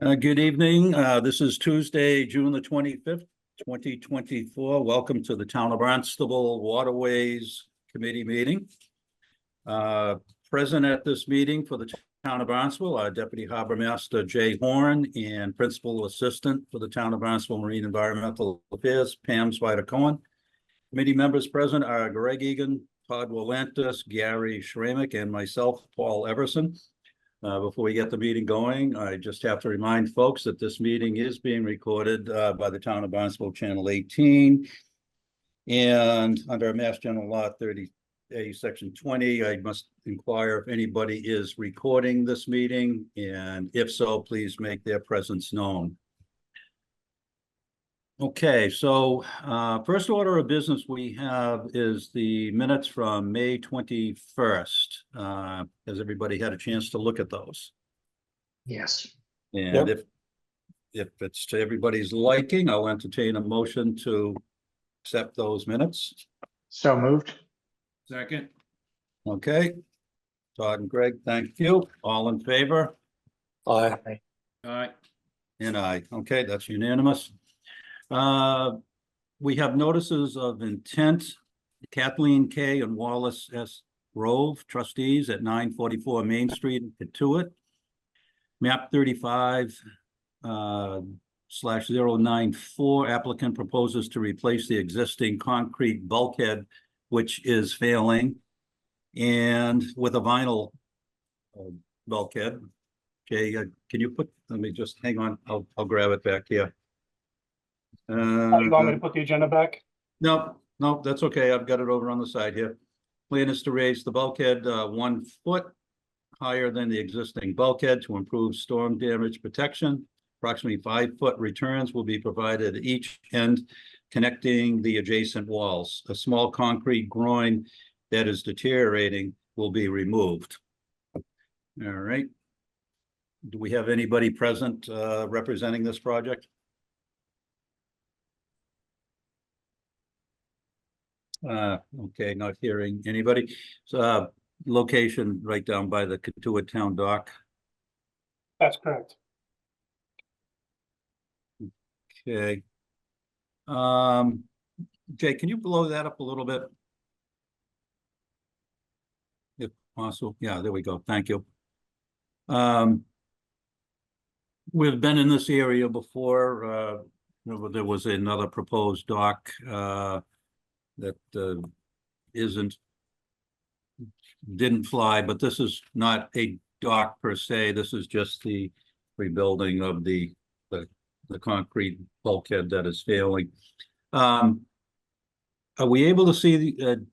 Good evening. This is Tuesday, June the 25th, 2024. Welcome to the Town of Barnstable Waterways Committee meeting. Present at this meeting for the Town of Barnstable, our Deputy Harbor Master Jay Horn and Principal Assistant for the Town of Barnstable Marine Environmental Affairs, Pam Swider-Cohen. Committee members present are Greg Egan, Todd Willantis, Gary Schramick, and myself, Paul Everson. Before we get the meeting going, I just have to remind folks that this meeting is being recorded by the Town of Barnstable Channel 18. And under Mass General Law 30A, Section 20, I must inquire if anybody is recording this meeting, and if so, please make their presence known. Okay, so first order of business we have is the minutes from May 21st. Has everybody had a chance to look at those? Yes. And if it's to everybody's liking, I'll entertain a motion to accept those minutes. So moved. Second. Okay, Todd and Greg, thank you. All in favor? Aye. Aye. And aye. Okay, that's unanimous. We have notices of intent. Kathleen K. and Wallace S. Grove, trustees at 944 Main Street in Katuitt. Map 35/094, applicant proposes to replace the existing concrete bulkhead, which is failing, and with a vinyl bulkhead. Okay, can you put, let me just hang on, I'll grab it back here. You want me to put the agenda back? No, that's okay. I've got it over on the side here. Plan is to raise the bulkhead 1 foot higher than the existing bulkhead to improve storm damage protection. Approximately 5 foot returns will be provided at each end connecting the adjacent walls. A small concrete groin that is deteriorating will be removed. All right. Do we have anybody present representing this project? Okay, not hearing anybody. So location right down by the Katuitt Town Dock. That's correct. Okay. Jay, can you blow that up a little bit? If possible. Yeah, there we go. Thank you. We've been in this area before. There was another proposed dock that didn't fly, but this is not a dock per se. This is just the rebuilding of the concrete bulkhead that is failing. Are we able to see the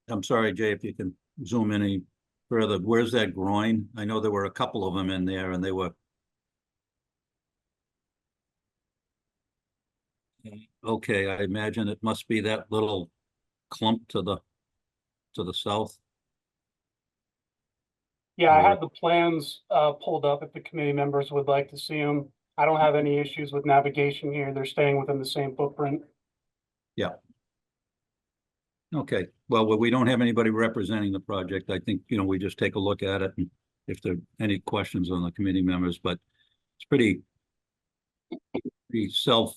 I'm sorry, Jay, if you can zoom in any further. Where's that groin? I know there were a couple of them in there and they were okay. I imagine it must be that little clump to the south. Yeah, I have the plans pulled up if the committee members would like to see them. I don't have any issues with navigation here. They're staying within the same footprint. Yeah. Okay, well, we don't have anybody representing the project. I think, we just take a look at it and if there are any questions on the committee members, but it's pretty self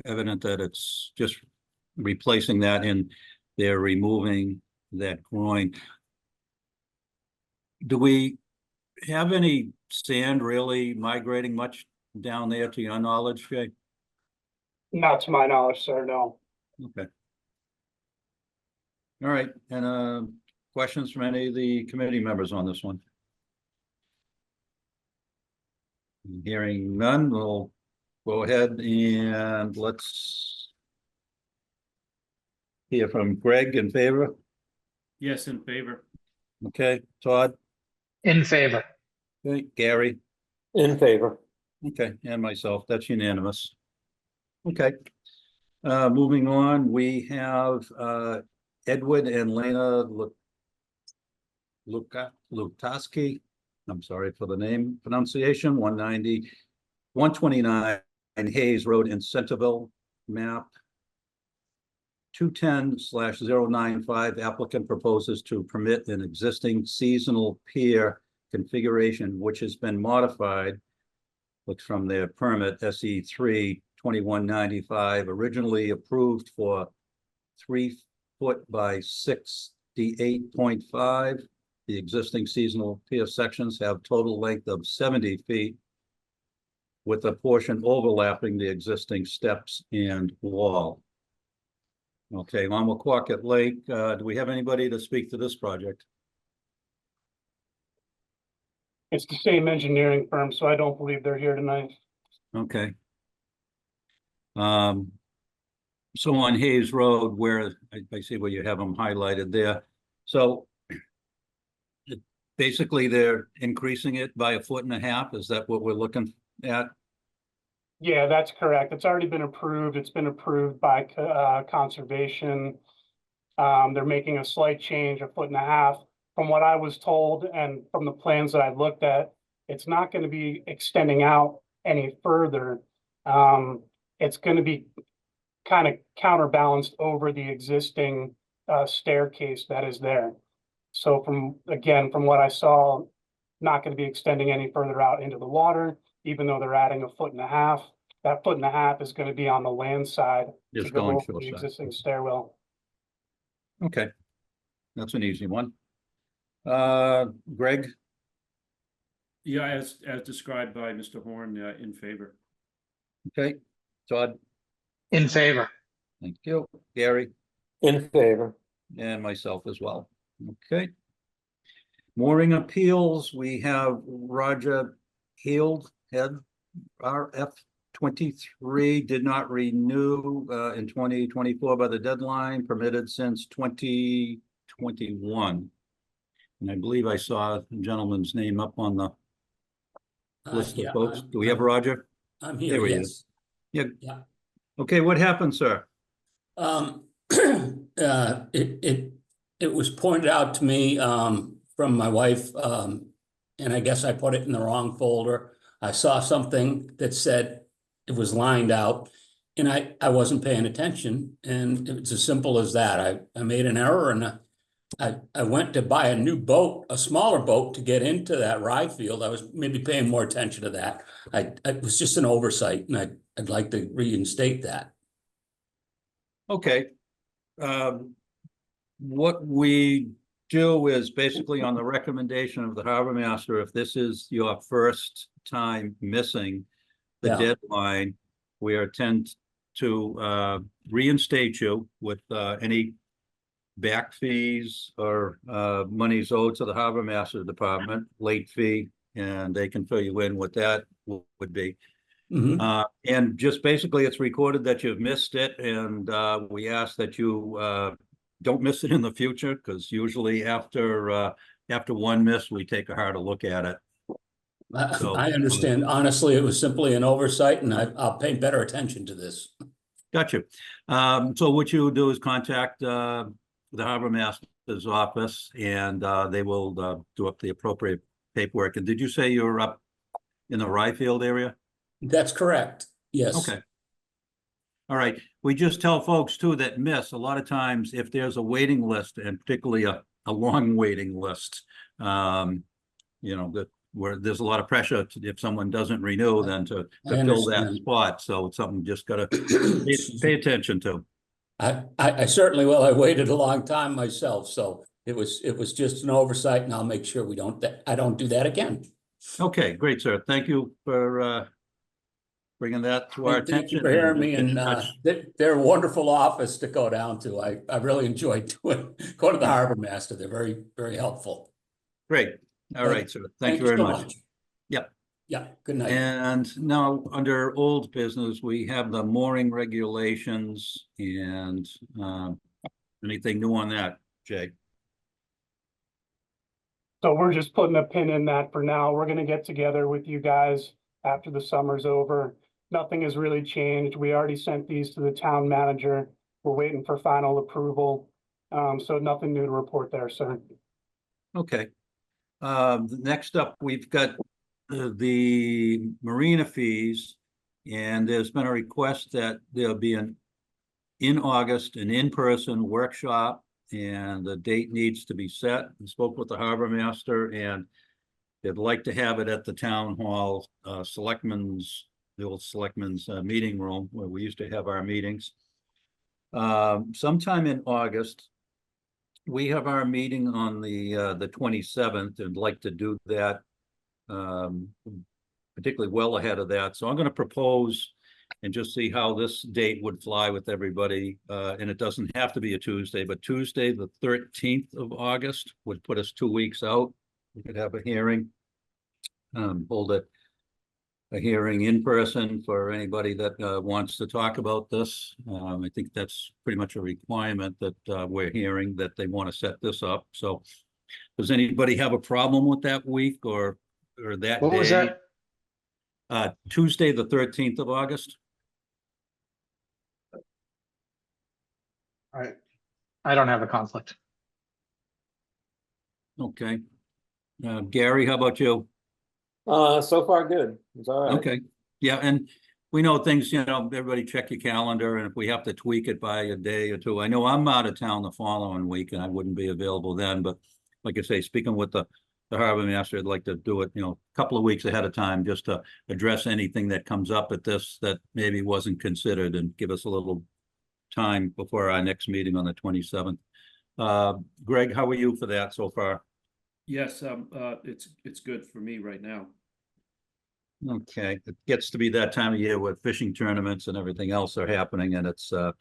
evident that it's just replacing that and they're removing that groin. Do we have any sand really migrating much down there to your knowledge, Jay? Not to my knowledge, sir, no. Okay. All right, and questions from any of the committee members on this one? Hearing none, we'll go ahead and let's hear from Greg in favor. Yes, in favor. Okay, Todd. In favor. Okay, Gary. In favor. Okay, and myself, that's unanimous. Okay, moving on, we have Edward and Lena Lukowski. I'm sorry for the name pronunciation. 129 Hayes Road in Centerville, map 210/095. Applicant proposes to permit an existing seasonal pier configuration which has been modified looks from their permit SE 3/2195, originally approved for 3 foot by 68.5. The existing seasonal pier sections have total length of 70 feet, with a portion overlapping the existing steps and wall. Okay, on Waquacket Lake, do we have anybody to speak to this project? It's the same engineering firm, so I don't believe they're here tonight. Okay. So on Hayes Road, where I see where you have them highlighted there. So basically they're increasing it by 1.5 feet. Is that what we're looking at? Yeah, that's correct. It's already been approved. It's been approved by conservation. They're making a slight change, 1.5 feet. From what I was told and from the plans that I looked at, it's not going to be extending out any further. It's going to be kind of counterbalanced over the existing staircase that is there. So from what I saw, not going to be extending any further out into the water, even though they're adding 1.5 feet. That 1.5 feet is going to be on the land side to Just go going over shore the side. existing stairwell. Okay, that's an easy one. Greg? Yeah, as described by Mr. Horn, in favor. Okay, Todd? In favor. Thank you. Gary? In favor. And myself as well. Okay. Mooring appeals, we have Roger Heald, head RF 23, did not renew in 2024 by the deadline, permitted since 2021. And I believe I saw a gentleman's name up on the list of Yeah, folks. Do we have Roger? I'm here, There he yes. is. Yeah. Yeah. Okay, what happened, sir? It was pointed out to me from my wife, and I guess I put it in the wrong folder. I saw something that said it was lined out, and I wasn't paying attention, and it's as simple as that. I made an error, and I went to buy a new boat, a smaller boat, to get into that rye field. I was maybe paying more attention to that. It was just an oversight, and I'd like to reinstate that. Okay. What we do is basically on the recommendation of the harbor master, if this is your first time missing the Yeah. deadline, we are tend to reinstate you with any back fees or monies owed to the harbor master department, late fee, and they can fill you in what that would be. Mhm. And just basically it's recorded that you've missed it, and we ask that you don't miss it in the future, because usually after one miss, we take a harder look at it. So, I understand. Honestly, it was simply an oversight, and I'll pay better attention to this. got you. So what you do is contact the harbor master's office, and they will do up the appropriate paperwork. And did you say you're up in the Rye Field area? That's correct. Yes. Okay. All right. We just tell folks too that miss, a lot of times if there's a waiting list, and particularly a long waiting list, that where there's a lot of pressure if someone doesn't renew, then to fill that understand. spot. So it's something just gotta pay attention to. I certainly will. I waited a long time myself, so it was just an oversight, and I'll make sure I don't do that again. Okay, great, sir. Thank you for bringing that to our And thank you attention. for hearing me, And and they're a wonderful office to go down to. I really enjoyed going to the harbor master. They're very, very helpful. great. All right, sir. Thank you very so much. Yep. Yeah, good night. And now under old business, we have the mooring regulations and anything new on that, Jay? So we're just putting a pin in that for now. We're gonna get together with you guys after the summer's over. Nothing has really changed. We already sent these to the town manager. We're waiting for final approval. So nothing new to report there, sir. Okay. Next up, we've got the marina fees, and there's been a request that there'll be in August, an in-person workshop, and the date needs to be set. I spoke with the harbor master, and They'd like to have it at the town hall, the old selectmen's meeting room where we used to have our meetings. Sometime in August. We have our meeting on the 27th and like to do that particularly well ahead of that. So I'm going to propose and just see how this date would fly with everybody. And it doesn't have to be a Tuesday, but Tuesday, the 13th of August would put us 2 weeks out. We could have a hearing, hold a hearing in person for anybody that wants to talk about this. I think that's pretty much a requirement that we're hearing that they want to set this up. So does anybody have a problem with that week or that What day? was that? Tuesday, the 13th of August. I don't have a conflict. Okay. Gary, how about you? So far good. It's all right. Okay, yeah, and we know things, everybody check your calendar, and if we have to tweak it by a day or two, I know I'm out of town the following week and I wouldn't be available then, but like I say, speaking with the harbor master, I'd like to do it, a couple of weeks ahead of time, just to address anything that comes up at this that maybe wasn't considered and give us a little time before our next meeting on the 27th. Greg, how are you for that so far? Yes, it's good for me right now. Okay, it gets to be that time of year where fishing tournaments and everything else are happening, and it's I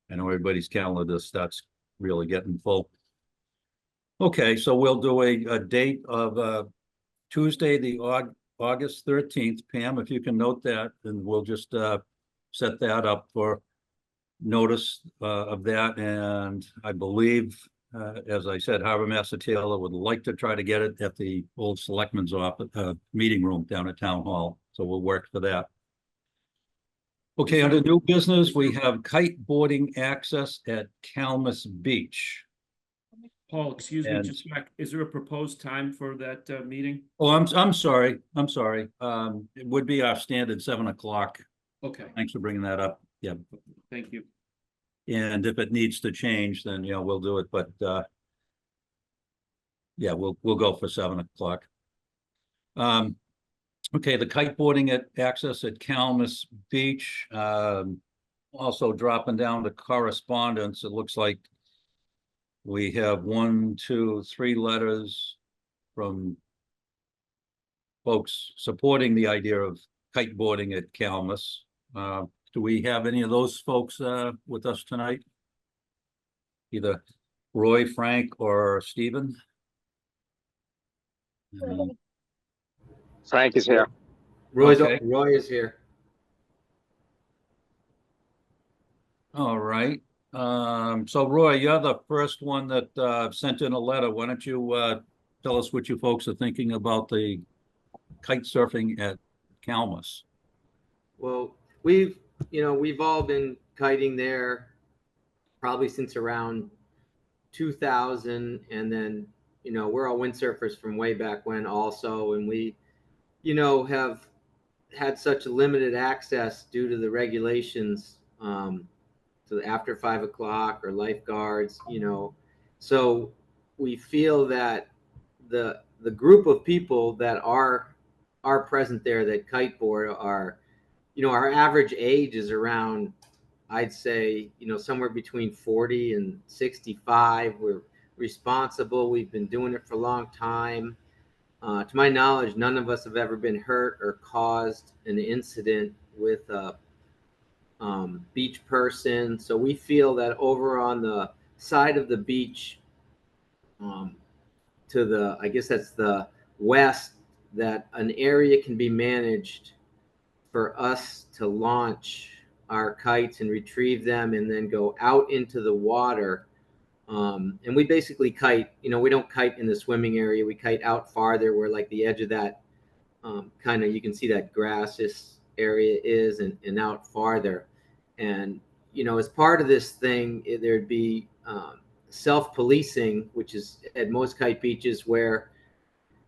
know everybody's calendar starts really getting full. Okay, so we'll do a date of Tuesday, the August 13th. Pam, if you can note that, then we'll just set that up for notice of that. And I believe, as I said, Harbor Master Taylor would like to try to get it at the old selectman's office, meeting room down at Town Hall. So we'll work for that. Okay, under new business, we have kiteboarding access at Calmus Beach. Paul, excuse me, And- just back, is there a proposed time for that meeting? Oh, I'm sorry. I'm sorry. It would be our standard 7 o'clock. Okay, Thanks for bringing that up. Yeah. thank you. And if it needs to change, then, we'll do it, but, yeah, we'll go for 7 o'clock. Okay, the kiteboarding at access at Calmus Beach, also dropping down to correspondence, it looks like we have 1, 2, 3 letters from folks supporting the idea of kiteboarding at Calmus. Do we have any of those folks with us tonight? Either Roy, Frank, or Stephen? Frank is here. Okay. Roy is here. All right. So Roy, you're the first one that sent in a letter. Why don't you tell us what you folks are thinking about the kite surfing at Calmus? Well, we've all been kiting there probably since around 2000, and then we're all windsurfers from way back when also, and we have had such limited access due to the regulations to after 5 o'clock or lifeguards, so we feel that the group of people that are present there that kiteboard are, our average age is around, I'd say, somewhere between 40 and 65. We're responsible. We've been doing it for a long time. To my knowledge, none of us have ever been hurt or caused an incident with a beach person. So we feel that over on the side of the beach, to the, I guess that's the west, that an area can be managed for us to launch our kites and retrieve them and then go out into the water. And we basically kite, we don't kite in the swimming area. We kite out farther where like the edge of that kind of, you can see that grassy area is, and out farther. And, as part of this thing, there'd be self-policing, which is at most kite beaches where,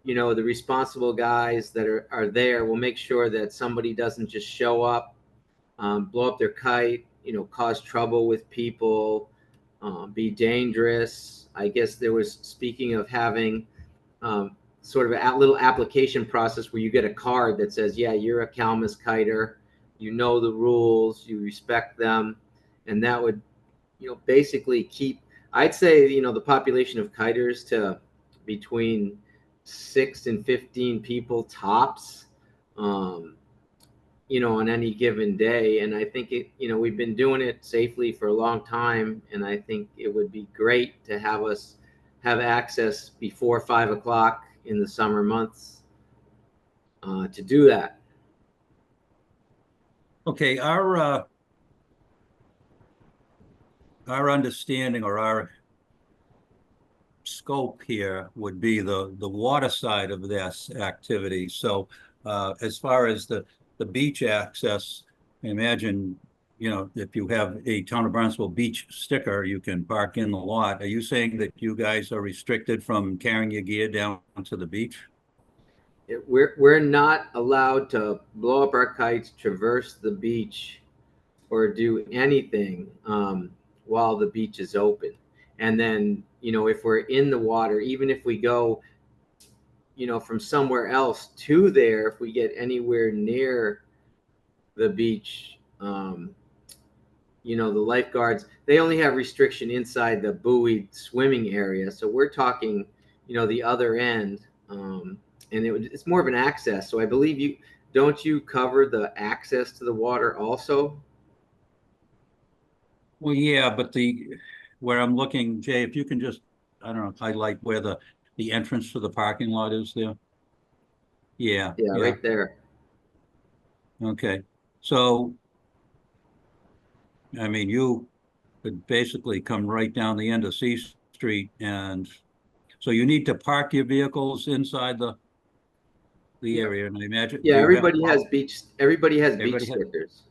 the responsible guys that are there will make sure that somebody doesn't just show up, blow up their kite, cause trouble with people, be dangerous. I guess there was, speaking of having sort of a little application process where you get a card that says, yeah, you're a Calmus kiter, you know the rules, you respect them, and that would, basically keep, I'd say, the population of kiters to between 6 and 15 people tops, on any given day. And I think we've been doing it safely for a long time, and I think it would be great to have us have access before 5 o'clock in the summer months to do that. Okay, our understanding or our scope here would be the water side of this activity. So as far as the beach access, I imagine, if you have a Town of Barnstable beach sticker, you can park in the lot. Are you saying that you guys are restricted from carrying your gear down to the beach? We're not allowed to blow up our kites, traverse the beach, or do anything while the beach is open. And then, if we're in the water, even if we go, from somewhere else to there, if we get anywhere near the beach, the lifeguards, they only have restriction inside the buoyed swimming area. So we're talking, the other end. And it's more of an access. So I believe don't you cover the access to the water also? Well, yeah, but where I'm looking, Jay, if you can just, I don't know, highlight where the entrance to the parking lot is there. Yeah. Yeah, right there. Okay. So, I mean, you could basically come right down the end of C Street, and so you need to park your vehicles inside the area, and I imagine. Yeah, everybody has beach Everybody has- stickers.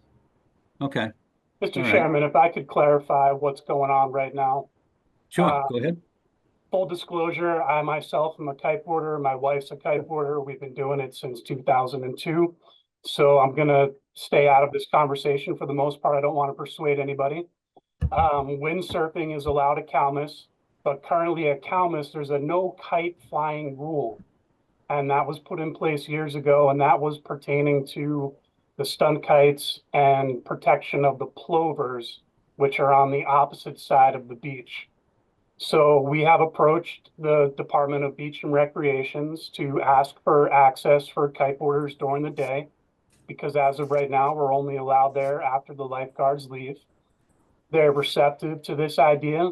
Okay, Mr. All right. Chairman, if I could clarify what's going on right now. sure, go ahead. Full disclosure, I myself am a kiteboarder. My wife's a kiteboarder. We've been doing it since 2002. So I'm gonna stay out of this conversation for the most part. I don't want to persuade anybody. Windsurfing is allowed at Calmus, but currently at Calmus, there's a no kite flying rule. And that was put in place years ago, and that was pertaining to the stunt kites and protection of the plovers, which are on the opposite side of the beach. So we have approached the Department of Beach and Recreations to ask for access for kiteboarders during the day, because as of right now, we're only allowed there after the lifeguards leave. They're receptive to this idea.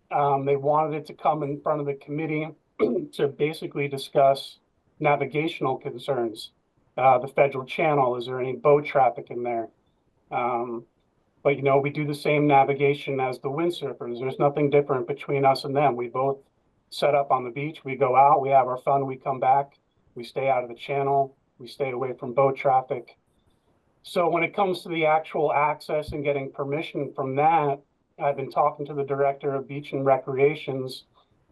They wanted it to come in front of the committee to basically discuss navigational concerns. The federal channel, is there any boat traffic in there? But we do the same navigation as the windsurfers. There's nothing different between us and them. We both set up on the beach, we go out, we have our fun, we come back, we stay out of the channel, we stay away from boat traffic. So when it comes to the actual access and getting permission from that, I've been talking to the director of Beach and Recreations,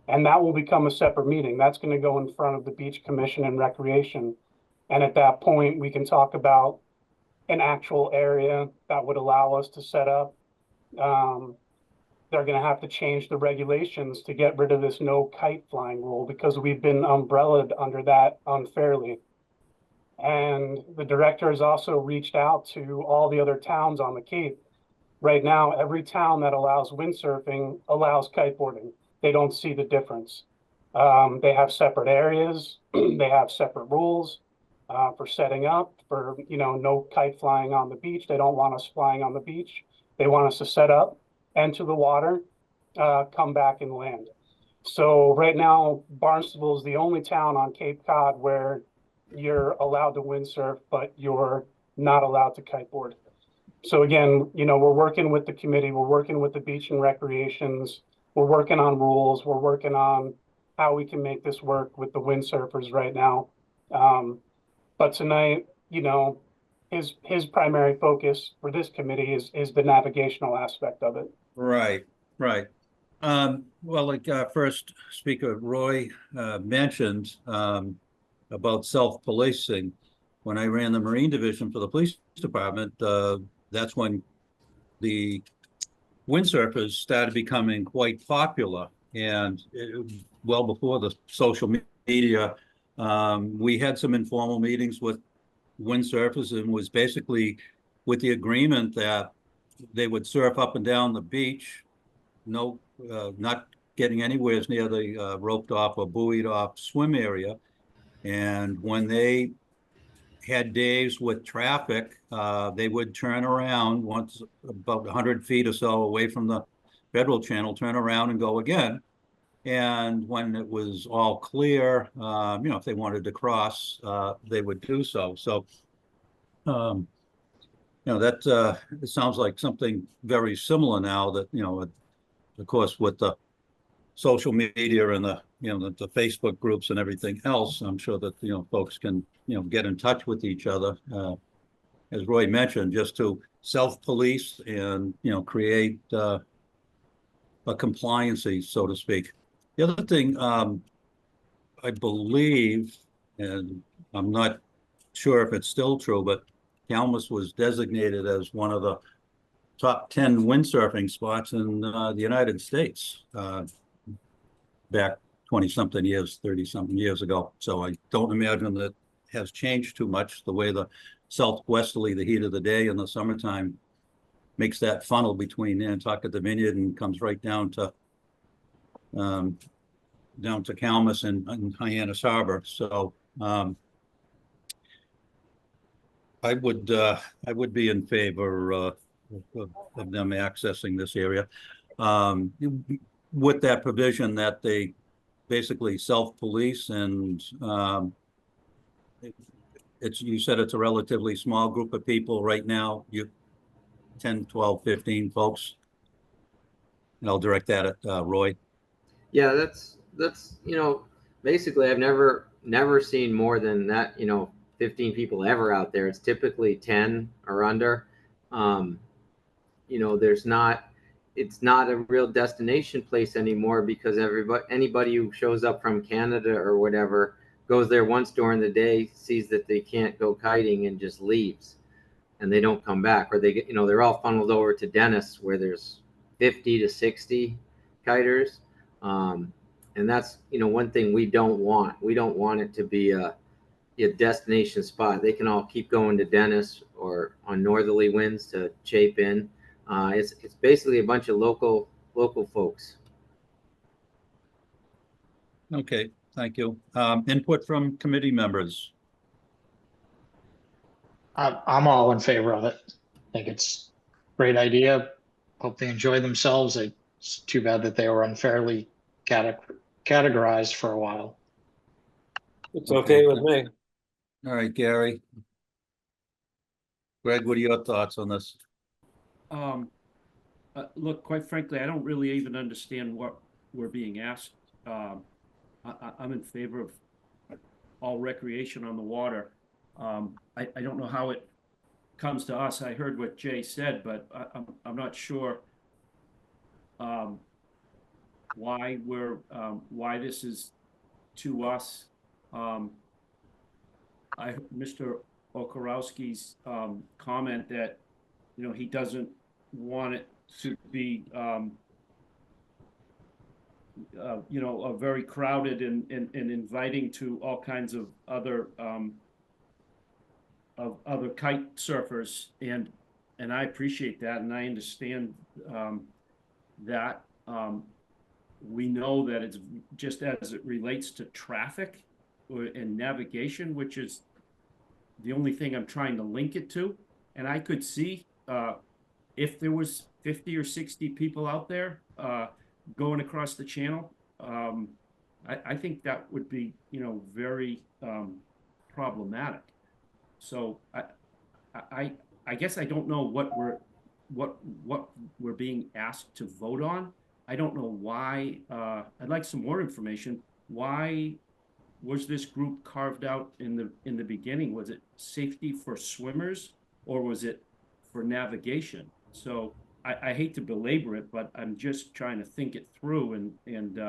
and that will become a separate meeting. That's going to go in front of the Beach Commission and Recreation. And at that point, we can talk about an actual area that would allow us to set up. They're going to have to change the regulations to get rid of this no kite flying rule, because we've been umbrellaed under that unfairly. And the director has also reached out to all the other towns on the Cape. Right now, every town that allows windsurfing allows kiteboarding. They don't see the difference. They have separate areas. They have separate rules for setting up, for, no kite flying on the beach. They don't want us flying on the beach. They want us to set up, enter the water, come back and land. So right now, Barnstable is the only town on Cape Cod where you're allowed to windsurf, but you're not allowed to kiteboard. So again, we're working with the committee, we're working with the Beach and Recreations, we're working on rules, we're working on how we can make this work with the windsurfers right now. But tonight, his primary focus for this committee is the navigational aspect of it. Right. Well, like first speaker Roy mentioned about self-policing. When I ran the Marine Division for the police department, that's when the windsurfers started becoming quite popular, and well before the social media We had some informal meetings with windsurfers and was basically with the agreement that they would surf up and down the beach, no, not getting anywhere near the roped off or buoyed off swim area. And when they had days with traffic, they would turn around once about 100 feet or so away from the federal channel, turn around and go again. And when it was all clear, if they wanted to cross, they would do so. So, that it sounds like something very similar now that, of course, with the social media and the Facebook groups and everything else, I'm sure that, folks can, get in touch with each other. As Roy mentioned, just to self-police and, create a compliancy, so to speak. The other thing, I believe, and I'm not sure if it's still true, but Calmus was designated as one of the top 10 windsurfing spots in the United States back 20-something years, 30-something years ago. So I don't imagine that has changed too much. The way the southwesterly, the heat of the day in the summertime makes that funnel between Nantucket, the Vineyard, and comes right down to Calmus and Hyannis Harbor. So I would be in favor of them accessing this area with that provision that they basically self-police, and you said it's a relatively small group of people right now, 10, 12, 15 folks. And I'll direct that at Roy. Yeah, that's basically I've never seen more than that, 15 people ever out there. It's typically 10 or under. It's not a real destination place anymore because anybody who shows up from Canada or whatever goes there once during the day, sees that they can't go kiting and just leaves, and they don't come back, or they get, they're all funneled over to Dennis where there's 50 to 60 kiters. And that's, one thing we don't want. We don't want it to be a destination spot. They can all keep going to Dennis or on northerly winds to Chapin. It's basically a bunch of local folks. Okay, thank you. Input from committee members. I'm all in favor of it. I think it's a great idea. Hope they enjoy themselves. It's too bad that they were unfairly categorized for a while. It's okay with me. All right, Gary. Greg, what are your thoughts on this? Look, quite frankly, I don't really even understand what we're being asked. I'm in favor of all recreation on the water. I don't know how it comes to us. I heard what Jay said, but I'm not sure why this is to us. Mr. Okarowski's comment that he doesn't want it to be very crowded and inviting to all kinds of other kite surfers, and I appreciate that, and I understand that. We know that it's just as it relates to traffic and navigation, which is the only thing I'm trying to link it to. And I could see if there was 50 or 60 people out there going across the channel, I think that would be, very problematic. So I guess I don't know what we're being asked to vote on. I don't know why. I'd like some more information. Why was this group carved out in the beginning? Was it safety for swimmers, or was it for navigation? So I hate to belabor it, but I'm just trying to think it through, and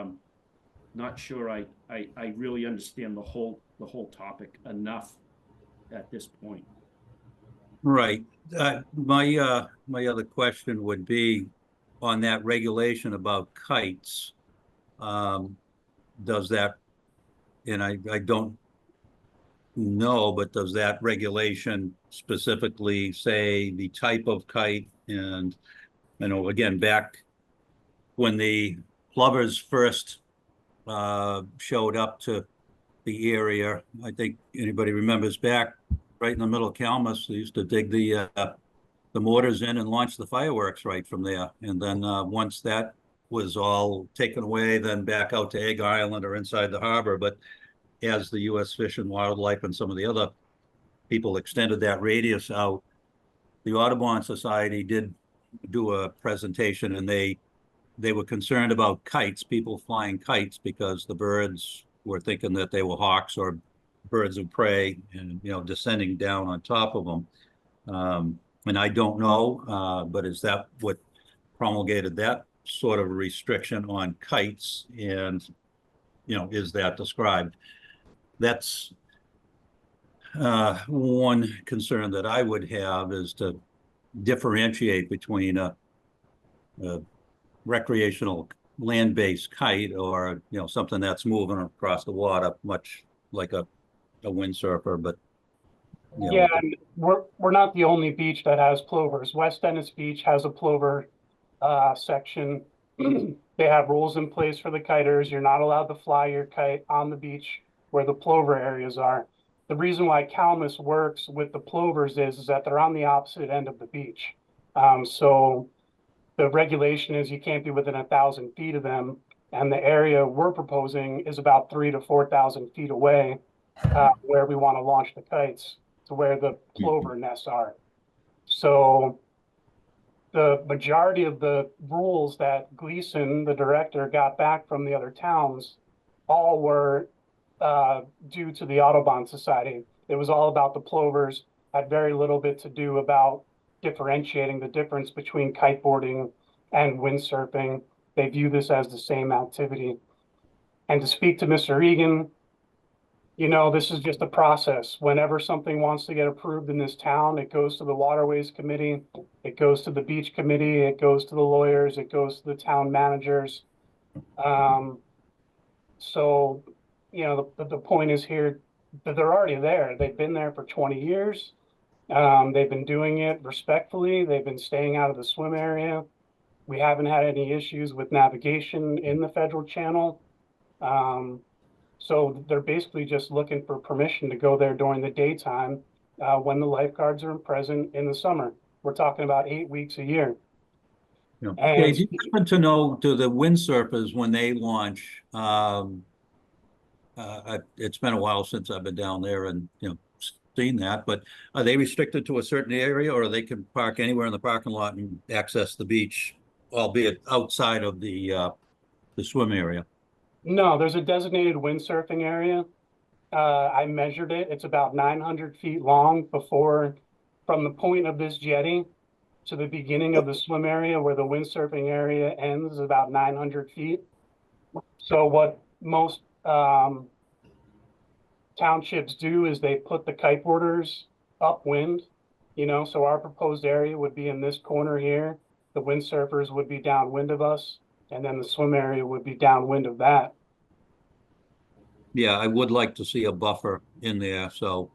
not sure I really understand the whole topic enough at this point. Right. My other question would be on that regulation about kites. Does that, and I don't know, but does that regulation specifically say the type of kite? And, you know, again, back when the plovers first showed up to the area, I think anybody remembers back right in the middle of Calmus, they used to dig the mortars in and launch the fireworks right from there. And then once that was all taken away, then back out to Egg Island or inside the harbor. But as the U.S. Fish and Wildlife and some of the other people extended that radius out, the Audubon Society did do a presentation, and they were concerned about kites, people flying kites, because the birds were thinking that they were hawks or birds of prey, and descending down on top of them. And I don't know, but is that what promulgated that sort of restriction on kites? And is that described? That's one concern that I would have, is to differentiate between a recreational land-based kite or something that's moving across the water, much like a windsurfer. But Yeah, and we're not the only beach that has plovers. West Dennis Beach has a plover section. They have rules in place for the kiters. You're not allowed to fly your kite on the beach where the plover areas are. The reason why Calmus works with the plovers is that they're on the opposite end of the beach. So the regulation is you can't be within 1,000 feet of them, and the area we're proposing is about 3,000 to 4,000 feet away, where we want to launch the kites, to where the plover nests are. So the majority of the rules that Gleason, the director, got back from the other towns, all were due to the Audubon Society. It was all about the plovers, had very little bit to do about differentiating the difference between kiteboarding and windsurfing. They view this as the same activity. And to speak to Mr. Egan, this is just a process. Whenever something wants to get approved in this town, it goes to the Waterways Committee, it goes to the Beach Committee, it goes to the lawyers, it goes to the town managers. So, the point is here that they're already there. They've been there for 20 years. They've been doing it respectfully. They've been staying out of the swim area. We haven't had any issues with navigation in the federal channel. So they're basically just looking for permission to go there during the daytime when the lifeguards are present in the summer. We're talking about 8 weeks a year. Okay, do you happen to know, do the windsurfers, when they launch, it's been a while since I've been down there and seen that, but are they restricted to a certain area, or they can park anywhere in the parking lot and access the beach, albeit outside of the swim area? No, there's a designated windsurfing area. I measured it. It's about 900 feet long from the point of this jetty to the beginning of the swim area, where the windsurfing area ends, is about 900 feet. So what most townships do is they put the kiteboarders upwind, so our proposed area would be in this corner here. The windsurfers would be downwind of us, and then the swim area would be downwind of that. Yeah, I would like to see a buffer in there, so.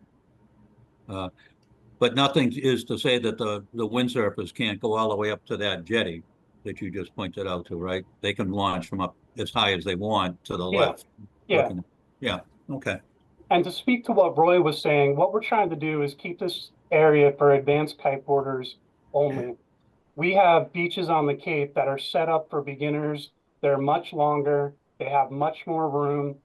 But nothing is to say that the windsurfers can't go all the way up to that jetty that you just pointed out to, right? They can launch from up as high as they want to the left. Yeah. Yeah, okay. And to speak to what Roy was saying, what we're trying to do is keep this area for advanced kiteboarders only. We have beaches on the Cape that are set up for beginners. They're much longer, they have much more room,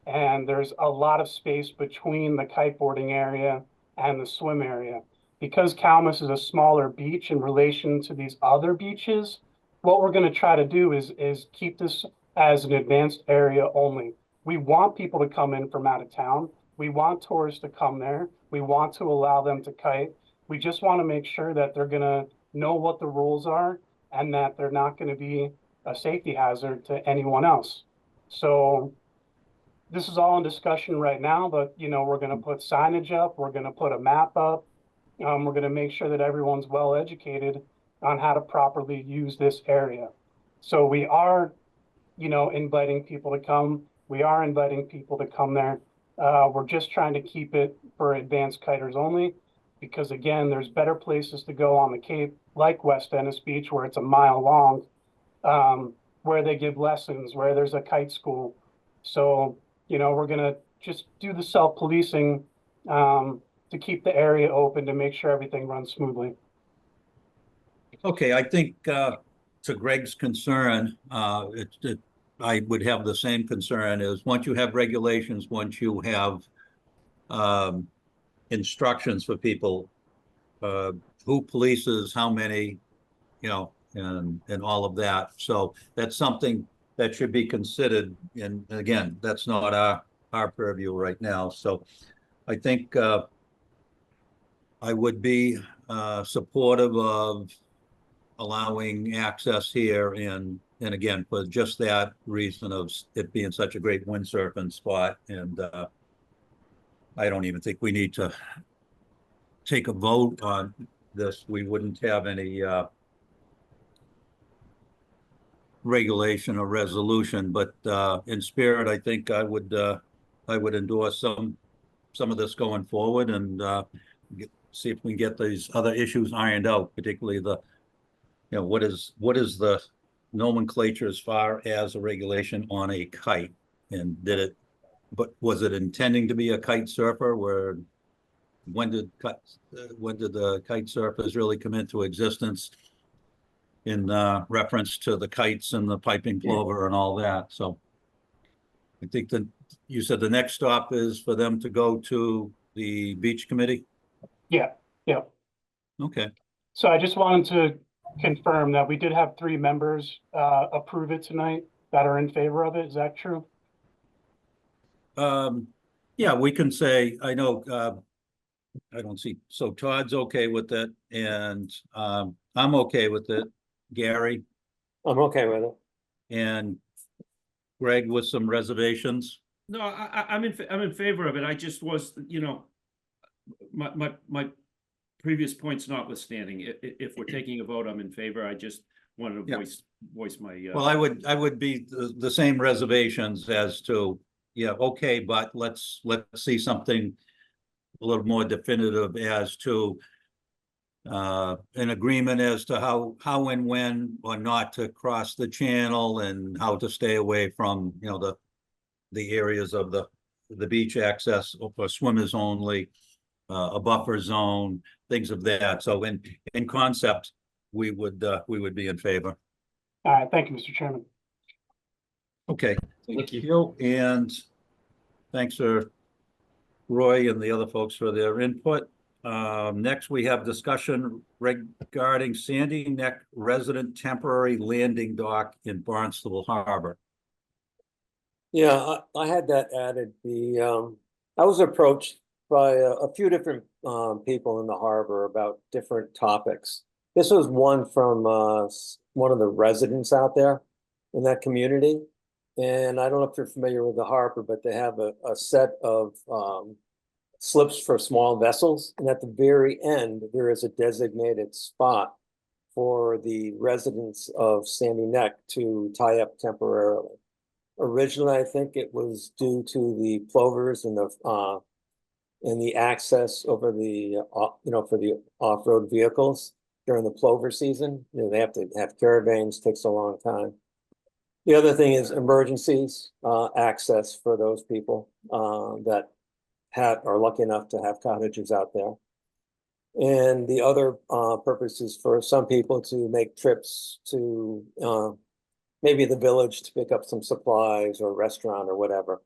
and there's a lot of space between the kiteboarding area and the swim area. Because Calmus is a smaller beach in relation to these other beaches, what we're going to try to do is keep this as an advanced area only. We want people to come in from out of town. We want tourists to come there. We want to allow them to kite. We just want to make sure that they're going to know what the rules are and that they're not going to be a safety hazard to anyone else. So this is all in discussion right now, but we're going to put signage up. We're going to put a map up. We're going to make sure that everyone's well educated on how to properly use this area. So we are, inviting people to come. We are inviting people to come there. We're just trying to keep it for advanced kiters only. Because again, there's better places to go on the Cape, like West Venice Beach, where it's a mile long, where they give lessons, where there's a kite school. So, we're gonna just do the self-policing, to keep the area open to make sure everything runs smoothly. Okay, I think to Greg's concern, I would have the same concern is once you have regulations, once you have instructions for people, who polices how many, and all of that. So that's something that should be considered. And again, that's not our purview right now. So I think I would be supportive of allowing access here and again, for just that reason of it being such a great windsurfing spot. And I don't even think we need to take a vote on this. We wouldn't have any regulation or resolution, but in spirit, I think I would endorse some of this going forward and see if we can get these other issues ironed out, particularly what is the nomenclature as far as a regulation on a kite, and but was it intending to be a kite surfer? When did the kite surfers really come into existence in reference to the kites and the piping plover and all that? So I think that you said the next stop is for them to go to the beach committee. Yeah, yeah. Okay. So I just wanted to confirm that we did have 3 members approve it tonight that are in favor of it. Is that true? Yeah, we can say, I know, I don't see, so Todd's okay with it and I'm okay with it. Gary I'm okay with it. and Greg with some reservations. No, I'm in favor of it. I just was, my previous points notwithstanding, if we're taking a vote, I'm in favor. I just wanted to Yeah. voice my. Well, I would be the same reservations as to, yeah, okay, but let's see something a little more definitive as to an agreement as to how and when or not to cross the channel and how to stay away from, the areas of the beach access for swimmers only, a buffer zone, things of that. So in concept, we would be in favor. All right, thank you, Mr. Chairman. Okay. Thank you. And thanks for Roy and the other folks for their input. Next, we have discussion regarding Sandy Neck resident temporary landing dock in Barnstable Harbor. Yeah, I had that added. I was approached by a few different people in the harbor about different topics. This was one from one of the residents out there in that community. And I don't know if you're familiar with the harbor, but they have a set of slips for small vessels. And at the very end, there is a designated spot for the residents of Sandy Neck to tie up temporarily. Originally, I think it was due to the plovers and the access over the for the off-road vehicles during the plover season. They have to have caravans, takes a long time. The other thing is emergencies, access for those people that are lucky enough to have cottages out there. And the other purpose is for some people to make trips to maybe the village to pick up some supplies or restaurant or whatever.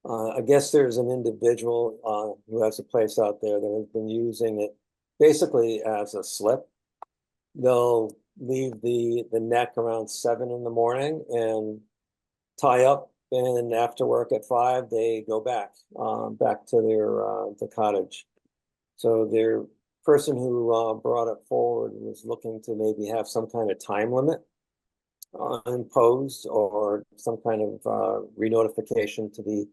I guess there's an individual who has a place out there that has been using it basically as a slip. They'll leave the neck around 7 in the morning and tie up, and after work at 5, they go back to their the cottage. So their person who brought it forward was looking to maybe have some kind of time limit imposed or some kind of re-notification to the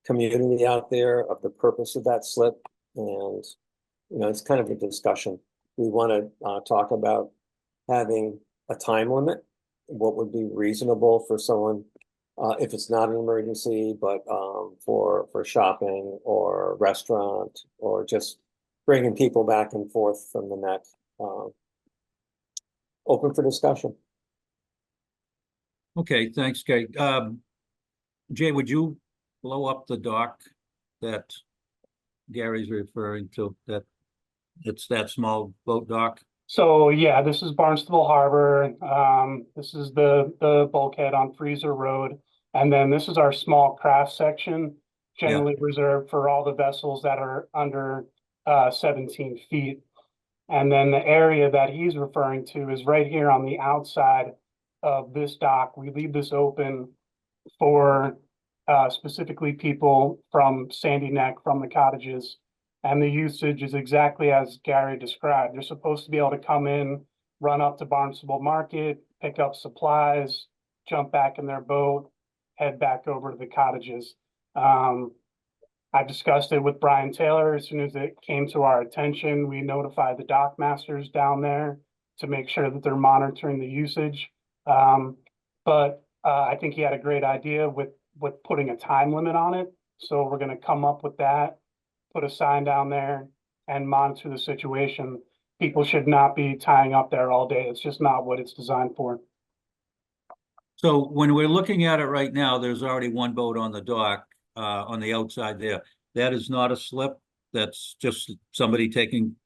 community out there of the purpose of that slip. And it's kind of a discussion. We want to talk about having a time limit, what would be reasonable for someone if it's not an emergency, but for shopping or restaurant or just bringing people back and forth from the neck. Open for discussion. Okay, thanks, Kate. Jay, would you blow up the dock that Gary's referring to, that it's that small boat dock? So yeah, this is Barnstable Harbor. This is the bulkhead on Freezer Road. And then this is our small craft section, generally reserved for all the vessels that are under 17 feet. And then the area that he's referring to is right here on the outside of this dock. We leave this open for specifically people from Sandy Neck, from the cottages. And the usage is exactly as Gary described. They're supposed to be able to come in, run up to Barnstable Market, pick up supplies, jump back in their boat, head back over to the cottages. I discussed it with Brian Taylor. As soon as it came to our attention, we notified the dock masters down there to make sure that they're monitoring the usage. But I think he had a great idea with putting a time limit on it. So we're going to come up with that, put a sign down there and monitor the situation. People should not be tying up there all day. It's just not what it's designed for. So when we're looking at it right now, there's already one boat on the dock, on the outside there. That is not a slip. That's just somebody taking,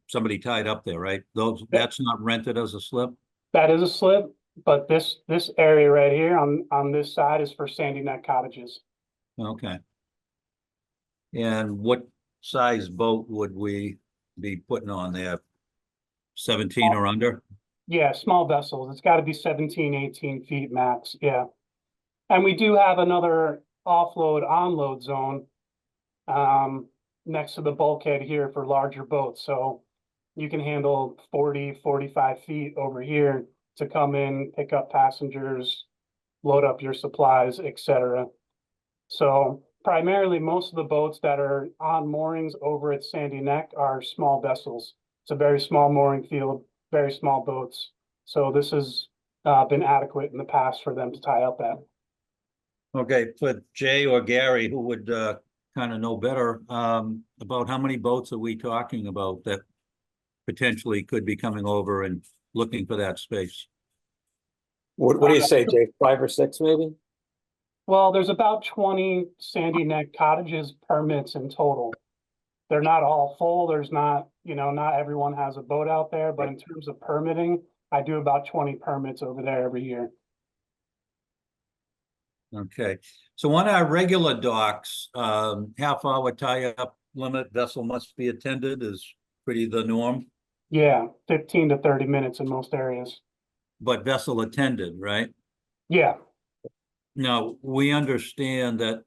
somebody tied up there, right? That's not rented as a slip? That is a slip, but this area right here on this side is for Sandy Neck cottages. Okay. And what size boat would we be putting on there? 17 or under? Yeah, small vessels. It's got to be 17, 18 feet max. Yeah. And we do have another offload onload zone next to the bulkhead here for larger boats. So you can handle 40, 45 feet over here to come in, pick up passengers, load up your supplies, etc. So primarily most of the boats that are on moorings over at Sandy Neck are small vessels. It's a very small mooring field, very small boats. So this has been adequate in the past for them to tie up at. Okay, for Jay or Gary, who would kind of know better, about how many boats are we talking about that potentially could be coming over and looking for that space? What do you say, Jay? 5 or 6 maybe? Well, there's about 20 Sandy Neck cottages permits in total. They're not all full. There's not, not everyone has a boat out there, but in terms of permitting, I do about 20 permits over there every year. Okay, so on our regular docks, half-hour tie-up limit, vessel must be attended is pretty the norm, Yeah, 15 to 30 minutes in most areas. but vessel attended, right? Yeah, Now, we understand that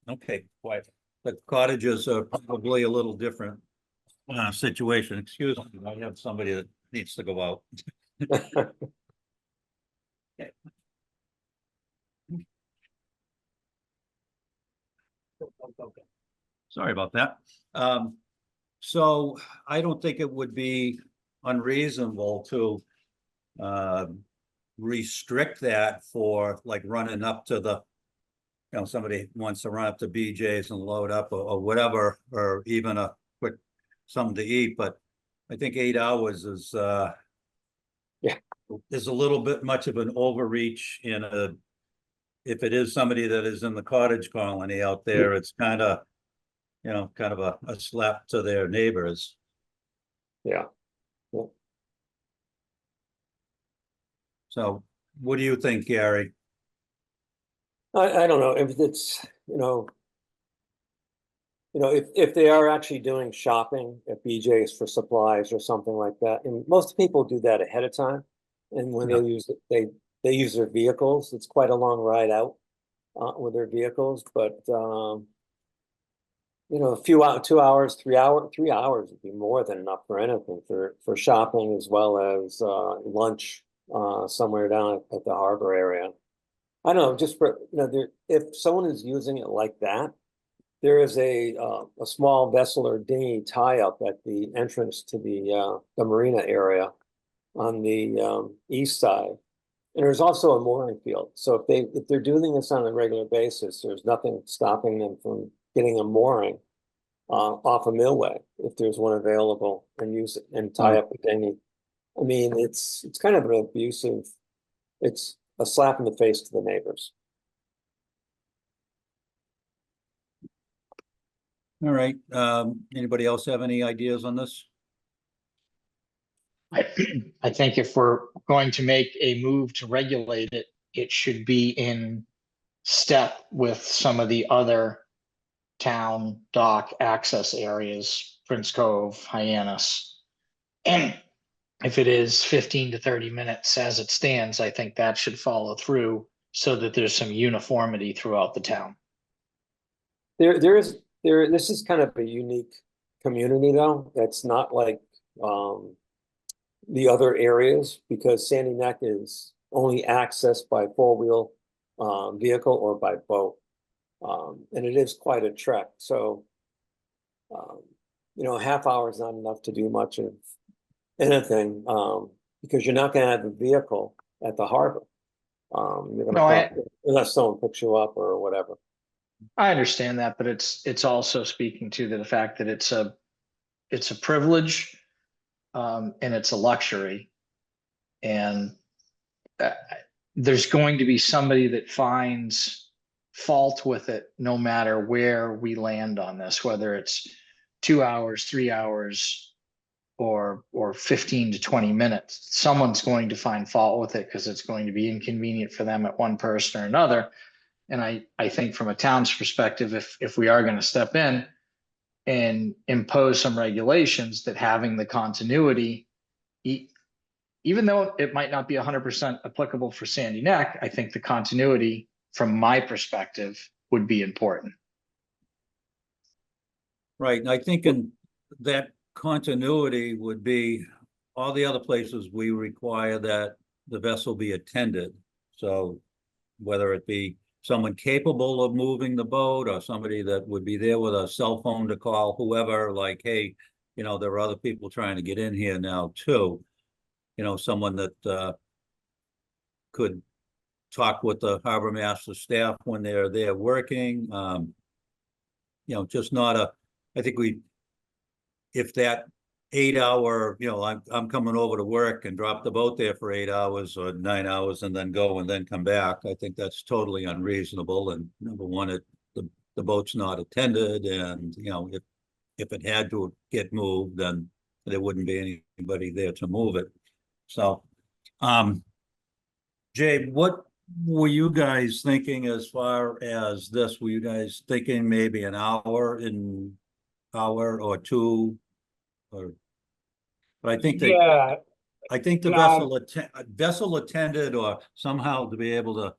okay, quiet. The cottages are probably a little different situation. Excuse me, I have somebody that needs to go out. Okay. Sorry about that. So I don't think it would be unreasonable to restrict that for like running up to the, somebody wants to run up to BJ's and load up or whatever, or even a quick something to eat, but I think 8 hours is is a little bit much of an overreach if it is somebody that is in the cottage colony out there, it's kind of, kind of a slap to their neighbors. Yeah. So what do you think, Gary? I don't know if it's, if they are actually doing shopping at BJ's for supplies or something like that, and most people do that ahead of time. And when they use it, they use their vehicles. It's quite a long ride out with their vehicles, but a few hours, 2 hours, 3 hours, 3 hours would be more than enough for anything for shopping as well as lunch somewhere down at the harbor area. I don't know, just for if someone is using it like that, there is a small vessel or dinghy tie up at the entrance to the marina area on the east side, And there's also a mooring field. So if they're doing this on a regular basis, there's nothing stopping them from getting a mooring off a millway if there's one available and use it and tie up a dinghy. I mean, it's kind of an abusive, it's a slap in the face to the neighbors. All right, anybody else have any ideas on this? I think if we're going to make a move to regulate it, it should be in step with some of the other town dock access areas, Prince Cove, Hyannis. And if it is 15 to 30 minutes as it stands, I think that should follow through so that there's some uniformity throughout the town. This is kind of a unique community though. It's not like the other areas because Sandy Neck is only accessed by four-wheel vehicle or by boat. And it is quite a trek. So, a half hour is not enough to do much of anything because you're not going to have a vehicle at the harbor. You're going to unless someone picks you up or whatever. I understand that, but it's also speaking to the fact that it's a privilege and it's a luxury, and there's going to be somebody that finds fault with it no matter where we land on this, whether it's 2 hours, 3 hours, or 15 to 20 minutes. Someone's going to find fault with it because it's going to be inconvenient for them at one person or another. And I think from a town's perspective, if we are going to step in and impose some regulations, that having the continuity, even though it might not be 100% applicable for Sandy Neck, I think the continuity from my perspective would be important. Right, and I think in that continuity would be all the other places we require that the vessel be attended. So whether it be someone capable of moving the boat or somebody that would be there with a cell phone to call whoever, like, hey, there are other people trying to get in here now too. Someone that could talk with the harbor master staff when they're there working. Just not I think if that 8 hour, I'm coming over to work and drop the boat there for 8 hours or 9 hours and then go and then come back. I think that's totally unreasonable. And number one, the boat's not attended, and if it had to get moved, then there wouldn't be anybody there to move it. So, Jay, what were you guys thinking as far as this? Were you guys thinking maybe an hour or two? But I think that the vessel attended or somehow to be able to,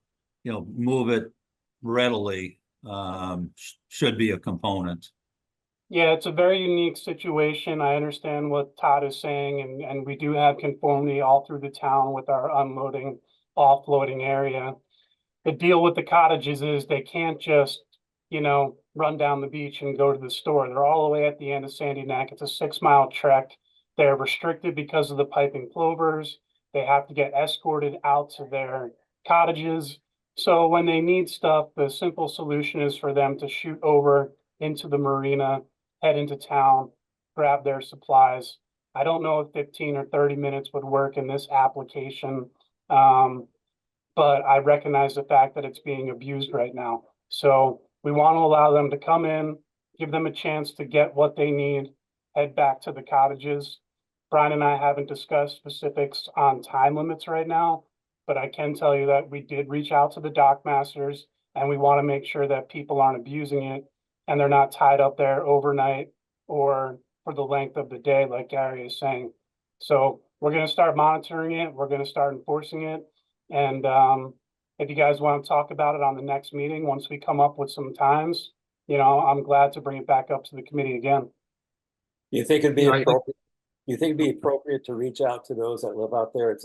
move it readily should be a component. Yeah, it's a very unique situation. I understand what Todd is saying, and we do have conformity all through the town with our unloading, offloading area. The deal with the cottages is they can't just, run down the beach and go to the store. They're all the way at the end of Sandy Neck. It's a 6-mile trek. They're restricted because of the piping plovers. They have to get escorted out to their cottages. So when they need stuff, the simple solution is for them to shoot over into the marina, head into town, grab their supplies. I don't know if 15 or 30 minutes would work in this application, but I recognize the fact that it's being abused right now. So we want to allow them to come in, give them a chance to get what they need, head back to the cottages. Brian and I haven't discussed specifics on time limits right now, but I can tell you that we did reach out to the dock masters, and we want to make sure that people aren't abusing it and they're not tied up there overnight or for the length of the day, like Gary is saying. So we're going to start monitoring it. We're going to start enforcing it. And if you guys want to talk about it on the next meeting, once we come up with some times, I'm glad to bring it back up to the committee again. You think it'd be appropriate? You think it'd be appropriate to reach out to those that live out there? I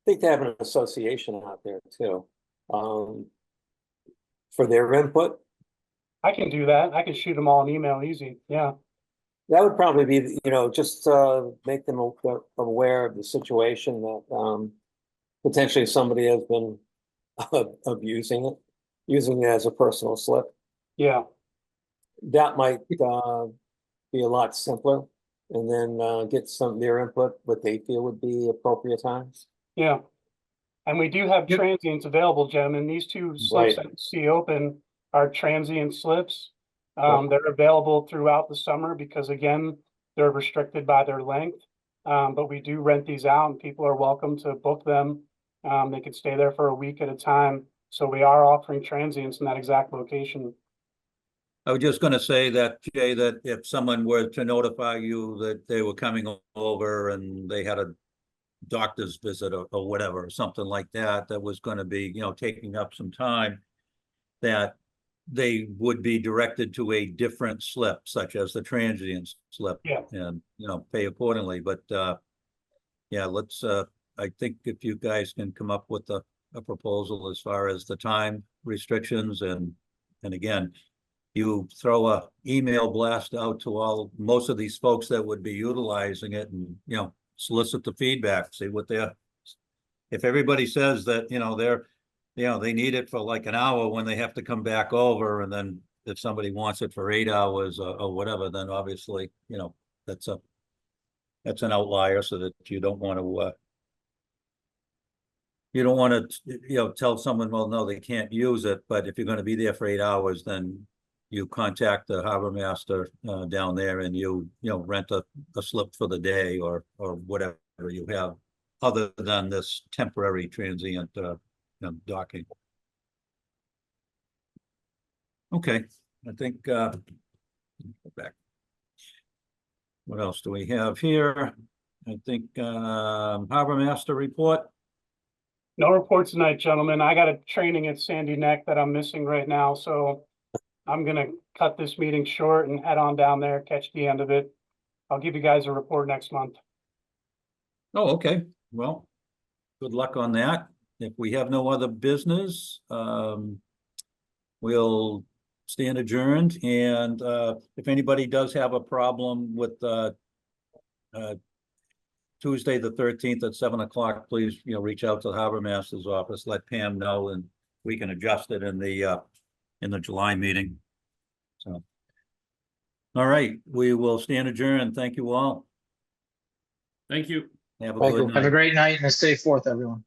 think they have an association out there too, for their input. I can do that. I can shoot them all an email easy. Yeah. That would probably be, just make them aware of the situation that potentially somebody has been abusing it, using it as a personal slip. Yeah, That might be a lot simpler, and then get some their input, what they feel would be appropriate times. yeah. And we do have Yep. transients available, gentlemen. These two slips Right. that you see open are transient slips. Yep. They're available throughout the summer because again, they're restricted by their length. But we do rent these out and people are welcome to book them. They can stay there for a week at a time. So we are offering transients in that exact location. I was just gonna say that, Jay, that if someone were to notify you that they were coming over and they had a doctor's visit or whatever, or something like that, that was gonna be, taking up some time, that they would be directed to a different slip, such as the transient slip. Yeah. And, pay accordingly, but, yeah, let's, I think if you guys can come up with a proposal as far as the time restrictions and again, you throw a email blast out to most of these folks that would be utilizing it and, solicit the feedback, see what if everybody says that, they need it for like an hour when they have to come back over, and then if somebody wants it for 8 hours or whatever, then obviously, that's an outlier, so that you don't want to, tell someone, well, no, they can't use it, but if you're gonna be there for 8 hours, then you contact the harbor master down there and you rent a slip for the day or whatever you have, other than this temporary transient docking. Okay, I think go back. What else do we have here? I think harbor master report. No reports tonight, gentlemen. I got a training at Sandy Neck that I'm missing right now, so I'm gonna cut this meeting short and head on down there, catch the end of it. I'll give you guys a report next month. Oh, okay. Well, good luck on that. If we have no other business, we'll stand adjourned. And if anybody does have a problem with Tuesday, the 13th at 7 o'clock, please, reach out to the harbor master's office, let Pam know, and we can adjust it in the July meeting. So, all right, we will stand adjourned. Thank you all. Thank you. Have a Thank good you. night. Have a great night and a safe 4th, everyone.